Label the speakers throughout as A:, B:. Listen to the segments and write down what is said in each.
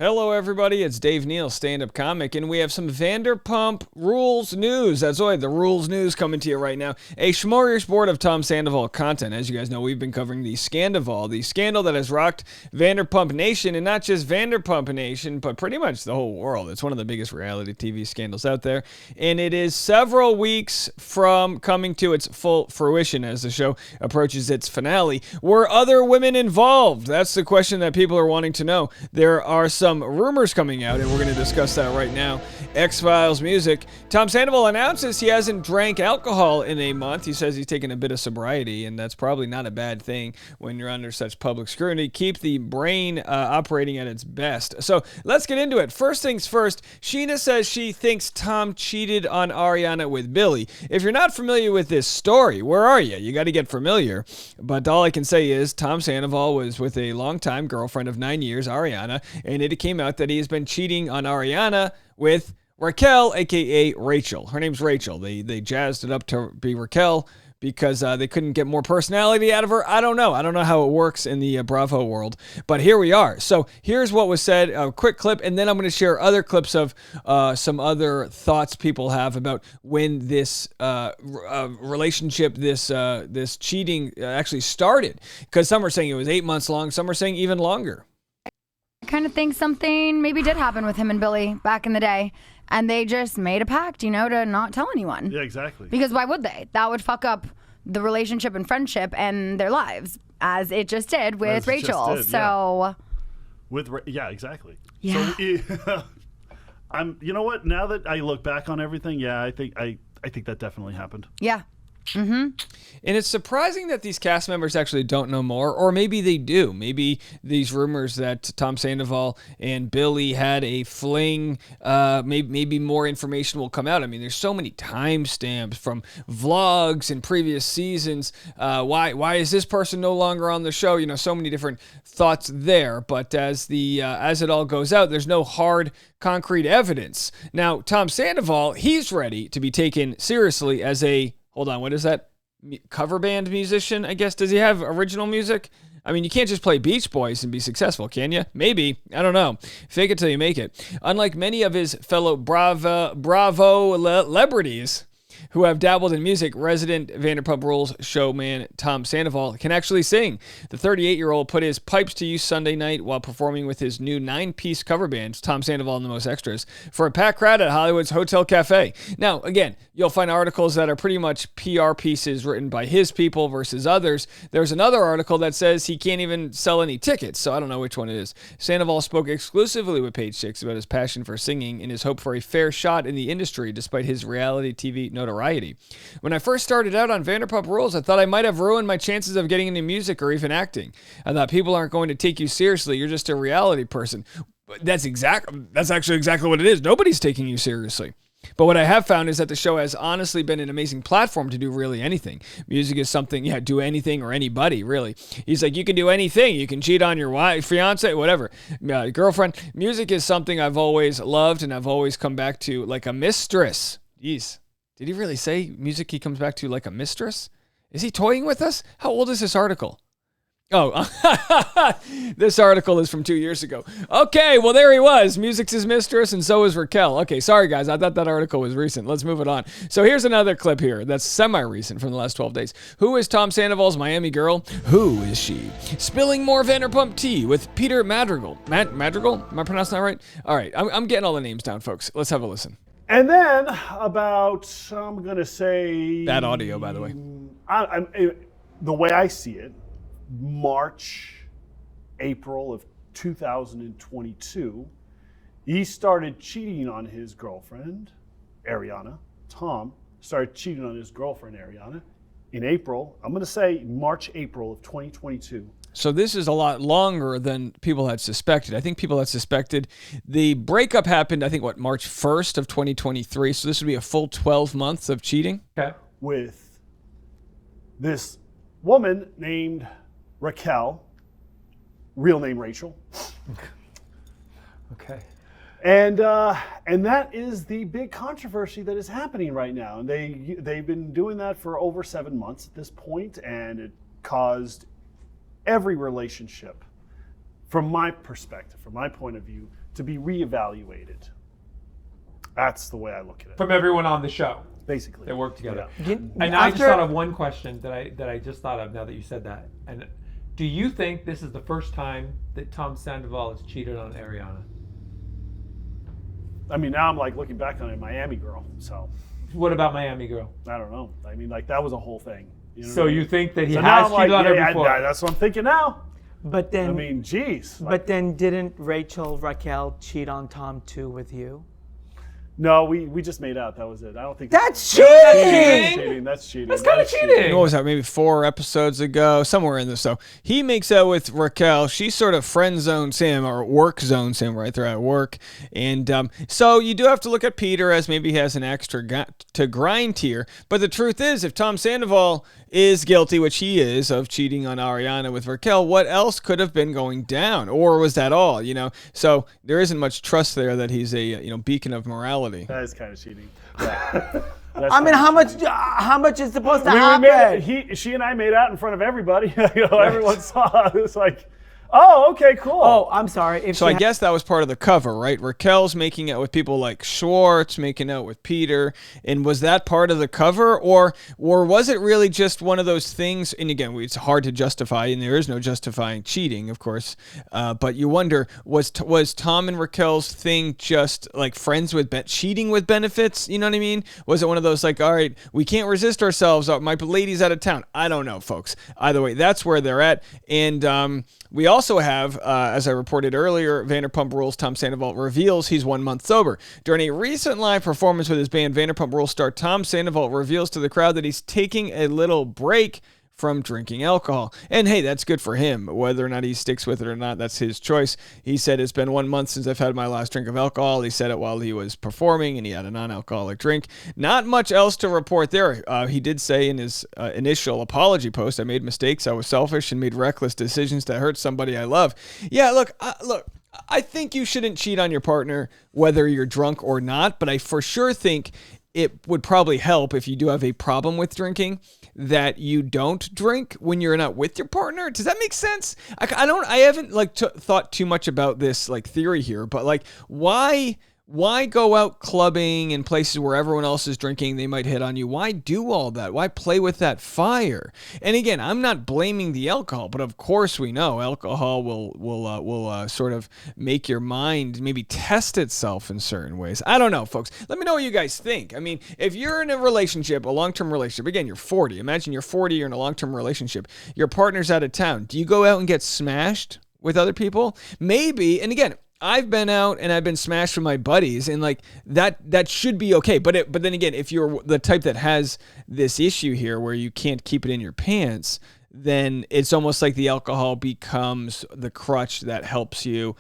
A: Hello, everybody. It's Dave Neal, stand-up comic, and we have some Vanderpump Rules news. That's right, the Rules news coming to you right now. A smorgasbord of Tom Sandoval content. As you guys know, we've been covering the Scandoval, the scandal that has rocked Vanderpump Nation, and not just Vanderpump Nation, but pretty much the whole world. It's one of the biggest reality TV scandals out there, and it is several weeks from coming to its full fruition as the show approaches its finale. Were other women involved? That's the question that people are wanting to know. There are some rumors coming out, and we're going to discuss that right now. X-Files music. Tom Sandoval announces he hasn't drank alcohol in a month. He says he's taking a bit of sobriety, and that's probably not a bad thing when you're under such public scrutiny. Keep the brain operating at its best. So let's get into it. First things first, Sheena says she thinks Tom cheated on Ariana with Billy. If you're not familiar with this story, where are you? You got to get familiar. But all I can say is Tom Sandoval was with a longtime girlfriend of 9 years, Ariana, and it came out that he has been cheating on Ariana with Raquel, a.k.a. Rachel. Her name's Rachel. They jazzed it up to be Raquel because they couldn't get more personality out of her. I don't know. I don't know how it works in the Bravo world, but here we are. So here's what was said, a quick clip, and then I'm going to share other clips of some other thoughts people have about when this relationship, this cheating actually started, because some are saying it was 8 months long, some are saying even longer.
B: I kind of think something maybe did happen with him and Billy back in the day, and they just made a pact, to not tell anyone.
C: Yeah, exactly.
B: Because why would they? That would fuck up the relationship and friendship and their lives, as it just did with Rachel.
C: Yeah, exactly.
B: Yeah.
C: So, you know what? Now that I look back on everything, yeah, I think that definitely happened.
B: Yeah. Mm-hmm.
A: And it's surprising that these cast members actually don't know more, or maybe they do. Maybe these rumors that Tom Sandoval and Billy had a fling, maybe more information will come out. I mean, there's so many timestamps from vlogs and previous seasons. Why is this person no longer on the show? So many different thoughts there. But as it all goes out, there's no hard, concrete evidence. Now, Tom Sandoval, he's ready to be taken seriously as a hold on, what is that? Cover band musician, I guess. Does he have original music? I mean, you can't just play Beach Boys and be successful, can you? Maybe. I don't know. Fake it till you make it. Unlike many of his fellow Bravo celebrities who have dabbled in music, resident Vanderpump Rules showman Tom Sandoval can actually sing. The 38-year-old put his pipes to use Sunday night while performing with his new 9-piece cover band, Tom Sandoval and the Most Extras, for a packed crowd at Hollywood's Hotel Cafe. Now, again, you'll find articles that are pretty much PR pieces written by his people versus others. There's another article that says he can't even sell any tickets, so I don't know which one it is. Sandoval spoke exclusively with Page Six about his passion for singing and his hope for a fair shot in the industry despite his reality TV notoriety. When I first started out on Vanderpump Rules, I thought I might have ruined my chances of getting into music or even acting. I thought people aren't going to take you seriously. You're just a reality person. That's actually exactly what it is. Nobody's taking you seriously. But what I have found is that the show has honestly been an amazing platform to do really anything. Music is something, do anything or anybody, really. He's like, you can do anything. You can cheat on your wife, fiance, whatever, girlfriend. Music is something I've always loved and I've always come back to like a mistress. Jeez. Did he really say music he comes back to like a mistress? Is he toying with us? How old is this article? Oh, this article is from 2 years ago. Okay, well, there he was. Music's his mistress, and so is Raquel. Okay, sorry, guys. I thought that article was recent. Let's move it on. So here's another clip here that's semi-recent from the last 12 days. Who is Tom Sandoval's Miami girl? Who is she? Spilling more Vanderpump tea with Peter Madrigal. Madrigal? Am I pronouncing that right? All right, I'm getting all the names down, folks. Let's have a listen.
C: And then about, I'm going to say...
A: Bad audio, by the way.
C: The way I see it, March, April of 2022, he started cheating on his girlfriend, Ariana. Tom started cheating on his girlfriend, Ariana, in April. I'm going to say March, April of 2022.
A: So this is a lot longer than people had suspected. I think people had suspected the breakup happened, March 1st of 2023. So this would be a full 12 months of cheating.
C: Okay. With this woman named Raquel, real name Rachel.
D: Okay.
C: And that is the big controversy that is happening right now. And they've been doing that for over 7 months at this point, and it caused every relationship from my perspective, from my point of view, to be reevaluated. That's the way I look at it.
D: From everyone on the show.
C: Basically.
D: They work together.
C: Yeah.
D: And I just thought of one question that I just thought of now that you said that. And do you think this is the first time that Tom Sandoval has cheated on Ariana?
C: I mean, now I'm like looking back on it, Miami Girl. So
D: What about Miami Girl?
C: I don't know. I mean, like that was a whole thing. You know
D: So
C: what I
D: you
C: mean?
D: think that he
C: So now
D: has
C: I'm
D: cheated
C: like,
D: on
C: yeah,
D: her before?
C: that's what I'm thinking now.
E: But then,
C: I mean, geez.
E: but then didn't Raquel cheat on Tom too with you?
C: No, we just made out. That was it. I don't think
E: That's
C: That's
E: cheating.
C: cheating. That's cheating.
D: That's kind of cheating.
A: What was that? Maybe 4 episodes ago, somewhere in this. So he makes out with Raquel. She sort of friend zones him or work zones him right there at work. And so you do have to look at Peter as maybe he has an extra to grind here. But the truth is, if Tom Sandoval is guilty, which he is, of cheating on Ariana with Raquel, what else could have been going down? Or was that all? So there isn't much trust there that he's a beacon of morality.
C: That is kind of cheating. Yeah.
E: I mean, how much is supposed to
C: We
E: happen?
C: she and I made out in front of everybody. Everyone saw. It was like, oh, okay, cool.
E: Oh, I'm sorry.
A: So I guess that was part of the cover, right? Raquel's making out with people like Schwartz, making out with Peter, and was that part of the cover, or was it really just one of those things? And again, it's hard to justify, and there is no justifying cheating, of course. But you wonder, was Tom and Raquel's thing just like friends with cheating with benefits? You know what I mean? Was it one of those like, all right, we can't resist ourselves. My lady's out of town. I don't know, folks. Either way, that's where they're at, and we also have, as I reported earlier, Vanderpump Rules Tom Sandoval reveals he's 1 month sober. During a recent live performance with his band, Vanderpump Rules star Tom Sandoval reveals to the crowd that he's taking a little break from drinking alcohol. And hey, that's good for him. Whether or not he sticks with it or not, that's his choice. He said, it's been 1 month since I've had my last drink of alcohol. He said it while he was performing, and he had a non-alcoholic drink. Not much else to report there. He did say in his initial apology post, I made mistakes, I was selfish, and made reckless decisions that hurt somebody I love. Yeah, look, I think you shouldn't cheat on your partner whether you're drunk or not, but I for sure think it would probably help if you do have a problem with drinking that you don't drink when you're not with your partner. Does that make sense? I haven't thought too much about this theory here, but why go out clubbing in places where everyone else is drinking? They might hit on you. Why do all that? Why play with that fire? And again, I'm not blaming the alcohol, but of course we know alcohol will sort of make your mind maybe test itself in certain ways. I don't know, folks. Let me know what you guys think. I mean, if you're in a relationship, a long-term relationship, again, you're 40. Imagine you're 40, you're in a long-term relationship. Your partner's out of town. Do you go out and get smashed with other people? Maybe. And again, I've been out and I've been smashed with my buddies, and that should be okay. But then again, if you're the type that has this issue here where you can't keep it in your pants, then it's almost like the alcohol becomes the crutch that helps you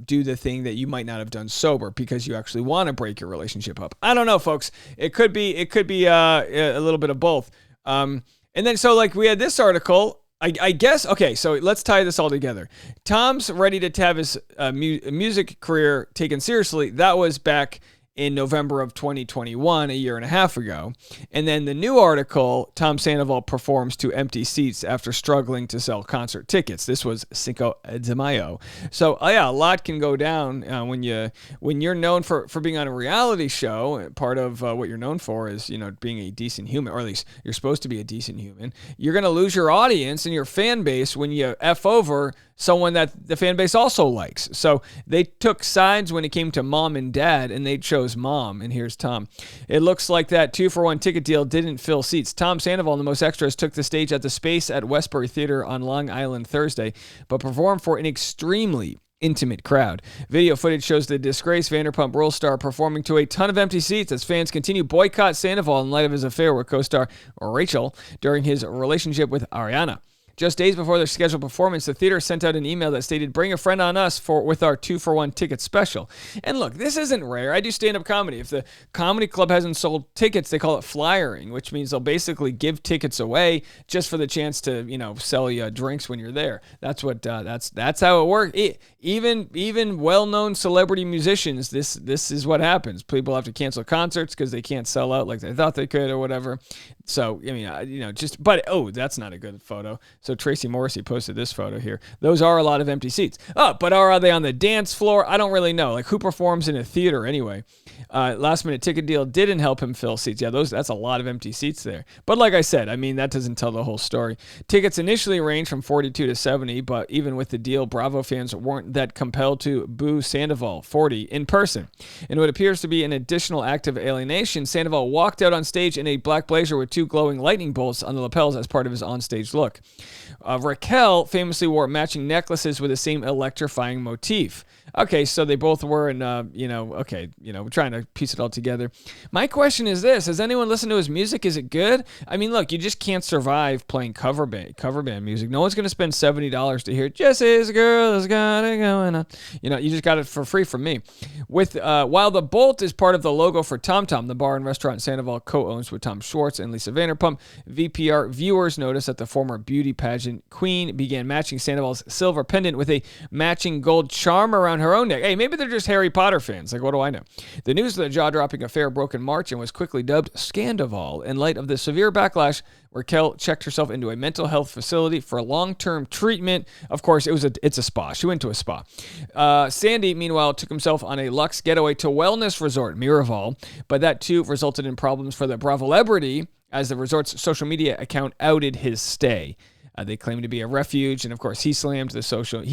A: do the thing that you might not have done sober because you actually want to break your relationship up. I don't know, folks. It could be a little bit of both. And then so we had this article. I guess, okay, so let's tie this all together. Tom's ready to have his music career taken seriously. That was back in November of 2021, a year and a half ago. And then the new article, Tom Sandoval performs to empty seats after struggling to sell concert tickets. This was Cinco de Mayo. So yeah, a lot can go down when you're known for being on a reality show. Part of what you're known for is being a decent human, or at least you're supposed to be a decent human. You're gonna lose your audience and your fan base when you F over someone that the fan base also likes. So they took sides when it came to mom and dad, and they chose mom. And here's Tom. It looks like that 2-for-1 ticket deal didn't fill seats. Tom Sandoval and the Most Extras took the stage at the Space at Westbury Theater on Long Island Thursday, but performed for an extremely intimate crowd. Video footage shows the disgraced Vanderpump Rules star performing to a ton of empty seats as fans continue boycott Sandoval in light of his affair with co-star Rachel during his relationship with Ariana. Just days before their scheduled performance, the theater sent out an email that stated, "Bring a friend on us with our 2-for-1 ticket special." And look, this isn't rare. I do stand-up comedy. If the comedy club hasn't sold tickets, they call it flyering, which means they'll basically give tickets away just for the chance to, sell you drinks when you're there. That's what that's how it works. Even well-known celebrity musicians, this is what happens. People have to cancel concerts because they can't sell out like they thought they could or whatever. So, but that's not a good photo. So Tracy Morrissey posted this photo here. Those are a lot of empty seats. Oh, but are they on the dance floor? I don't really know. Like, who performs in a theater anyway? Last minute ticket deal didn't help him fill seats. Yeah, that's a lot of empty seats there. But like I said, I mean, that doesn't tell the whole story. Tickets initially ranged from 42 to 70, but even with the deal, Bravo fans weren't that compelled to boo Sandoval, 40, in person. In what appears to be an additional act of alienation, Sandoval walked out on stage in a black blazer with 2 glowing lightning bolts on the lapels as part of his onstage look. Raquel famously wore matching necklaces with the same electrifying motif. Okay, so they both were, and, we're trying to piece it all together. My question is this. Has anyone listened to his music? Is it good? I mean, look, you just can't survive playing cover band music. No one's going to spend $70 to hear Jesse's Girl Has Got It Going On. You just got it for free from me. While the Bolt is part of the logo for Tom Tom, the bar and restaurant Sandoval co-owns with Tom Schwartz and Lisa Vanderpump, VPR viewers noticed that the former beauty pageant queen began matching Sandoval's silver pendant with a matching gold charm around her own neck. Hey, maybe they're just Harry Potter fans. Like, what do I know? The news of the jaw-dropping affair broke in March and was quickly dubbed Scandoval. In light of the severe backlash, Raquel checked herself into a mental health facility for long-term treatment. Of course, it's a spa. She went to a spa. Sandy, meanwhile, took himself on a luxe getaway to wellness resort, Miraval, but that too resulted in problems for the Bravo-lebrity as the resort's social media account outed his stay. They claim to be a refuge, and of course, he slammed the social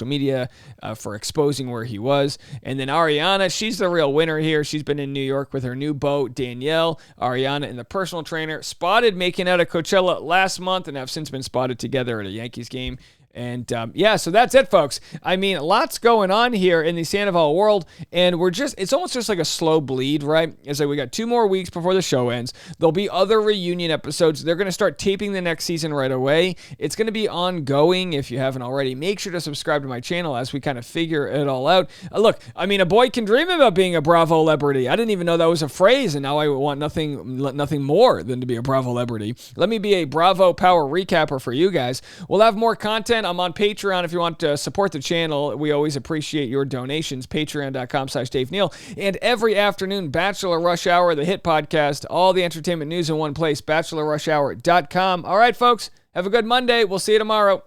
A: media for exposing where he was. And then Ariana, she's the real winner here. She's been in New York with her new beau, Danielle. Ariana and the personal trainer spotted making out at Coachella last month and have since been spotted together at a Yankees game. And so that's it, folks. I mean, lots going on here in the Sandoval world, and it's almost just like a slow bleed, right? It's like we got 2 more weeks before the show ends. There'll be other reunion episodes. They're going to start taping the next season right away. It's going to be ongoing. If you haven't already, make sure to subscribe to my channel as we kind of figure it all out. Look, I mean, a boy can dream about being a Bravo-lebrity. I didn't even know that was a phrase, and now I want nothing more than to be a Bravo-lebrity. Let me be a Bravo Power recapper for you guys. We'll have more content. I'm on Patreon if you want to support the channel. We always appreciate your donations. Patreon.com/Dave Neal. And every afternoon, Bachelor Rush Hour, the hit podcast, all the entertainment news in one place, bachelorrushhour.com. All right, folks, have a good Monday. We'll see you tomorrow.